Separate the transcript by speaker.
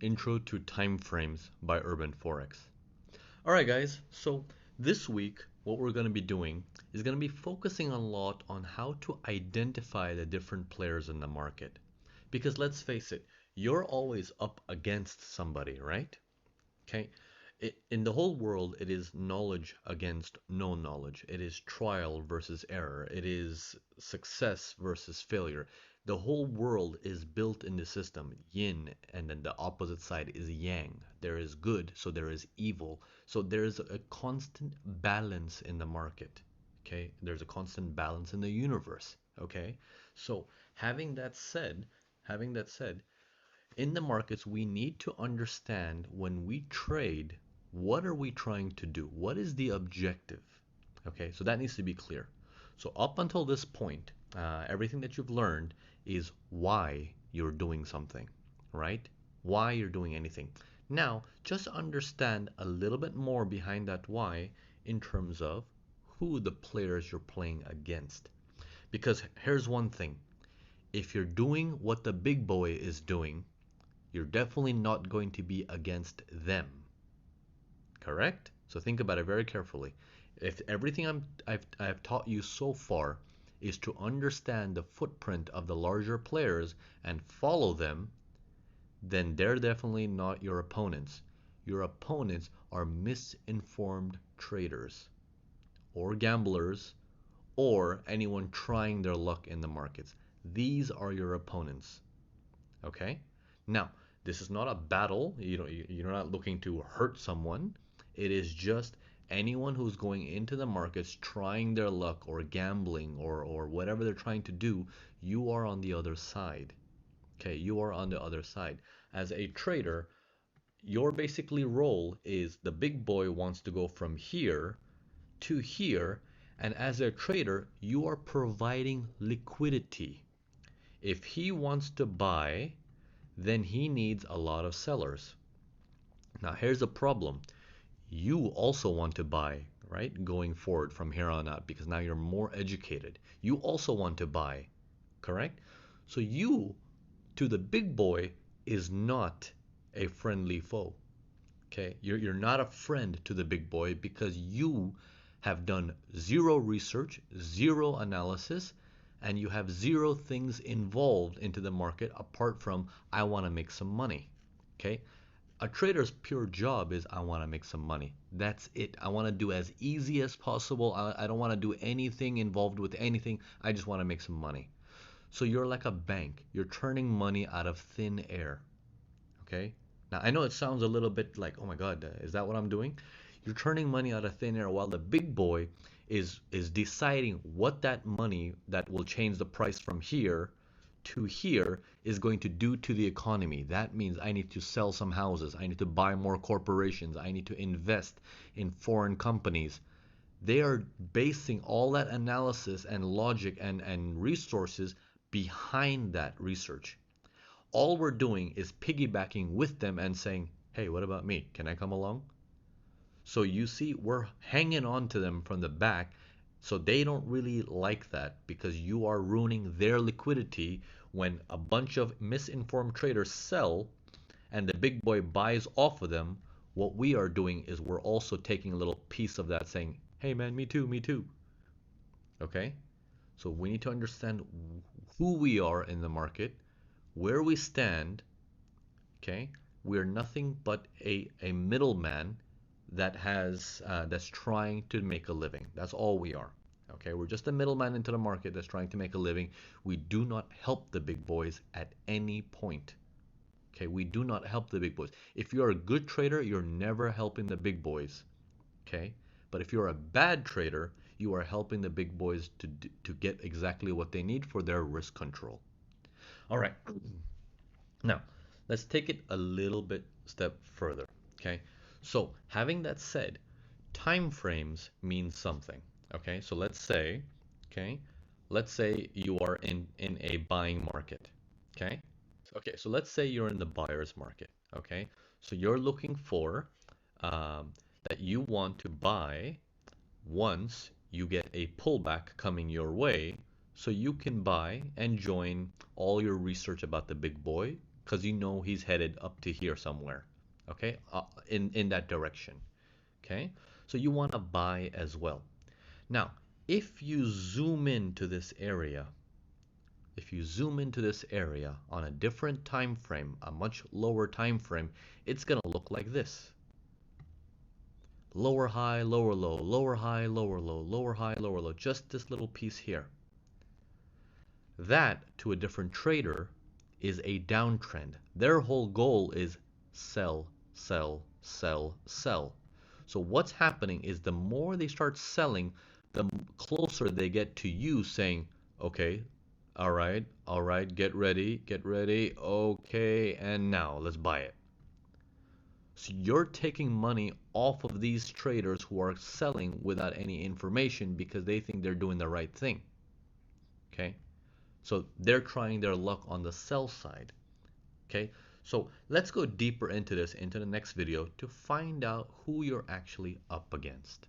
Speaker 1: Intro to Time Frames by Urban Forex. All right, guys. So this week, what we're going to be doing is going to be focusing a lot on how to identify the different players in the market. Because let's face it, you're always up against somebody, right? Okay. In the whole world, it is knowledge against no knowledge. It is trial versus error. It is success versus failure. The whole world is built in the system, yin, and then the opposite side is yang. There is good, so there is evil. So there is a constant balance in the market. Okay, there's a constant balance in the universe. Okay, so having that said, in the markets, we need to understand when we trade, what are we trying to do? What is the objective? Okay, so that needs to be clear. So up until this point, everything that you've learned is why you're doing something, right? Why you're doing anything. Now, just understand a little bit more behind that why in terms of who the players you're playing against. Because here's one thing. If you're doing what the big boy is doing, you're definitely not going to be against them. Correct? So think about it very carefully. If everything I've taught you so far is to understand the footprint of the larger players and follow them, then they're definitely not your opponents. Your opponents are misinformed traders or gamblers or anyone trying their luck in the markets. These are your opponents. Okay? Now, this is not a battle. You're not looking to hurt someone. It is just anyone who's going into the markets trying their luck or gambling or whatever they're trying to do, you are on the other side. Okay, you are on the other side. As a trader, your basically role is the big boy wants to go from here to here, and as a trader, you are providing liquidity. If he wants to buy, then he needs a lot of sellers. Now, here's the problem. You also want to buy, right? Going forward from here on out, because now you're more educated. You also want to buy, correct? So you, to the big boy, is not a friendly foe. Okay? You're not a friend to the big boy because you have done zero research, zero analysis, and you have zero things involved into the market apart from I want to make some money. Okay? A trader's pure job is I want to make some money. That's it. I want to do as easy as possible. I don't want to do anything involved with anything. I just want to make some money. So you're like a bank. You're turning money out of thin air. Okay? Now I know it sounds a little bit like, oh my God, is that what I'm doing? You're turning money out of thin air while the big boy is deciding what that money that will change the price from here to here is going to do to the economy. That means I need to sell some houses. I need to buy more corporations. I need to invest in foreign companies. They are basing all that analysis and logic and resources behind that research. All we're doing is piggybacking with them and saying, hey, what about me? Can I come along? So you see, we're hanging on to them from the back. So they don't really like that because you are ruining their liquidity when a bunch of misinformed traders sell and the big boy buys off of them. What we are doing is we're also taking a little piece of that saying, hey man, me too, me too. Okay? So we need to understand who we are in the market, where we stand. Okay? We're nothing but a middleman that's trying to make a living. That's all we are. Okay, we're just a middleman into the market that's trying to make a living. We do not help the big boys at any point. Okay, we do not help the big boys. If you're a good trader, you're never helping the big boys. Okay, but if you're a bad trader, you are helping the big boys to get exactly what they need for their risk control. All right. Now, let's take it a little bit step further. Okay, so having that said, time frames mean something. Okay, so okay, let's say you are in a buying market. Okay, so let's say you're in the buyer's market. Okay, so you're looking for that you want to buy once you get a pullback coming your way, so you can buy and join all your research about the big boy because you know he's headed up to here somewhere, okay, in that direction, okay? So you want to buy as well. Now, if you zoom into this area, if you zoom into this area on a different time frame, a much lower time frame, it's going to look like this. Lower high, lower low, lower high, lower low, lower high, lower low, just this little piece here. That, to a different trader, is a downtrend. Their whole goal is sell, sell, sell, sell. So what's happening is the more they start selling, the closer they get to you saying, okay, all right, get ready, okay, and now let's buy it. So you're taking money off of these traders who are selling without any information because they think they're doing the right thing. Okay? So they're trying their luck on the sell side. Okay? So let's go deeper into this into the next video to find out who you're actually up against.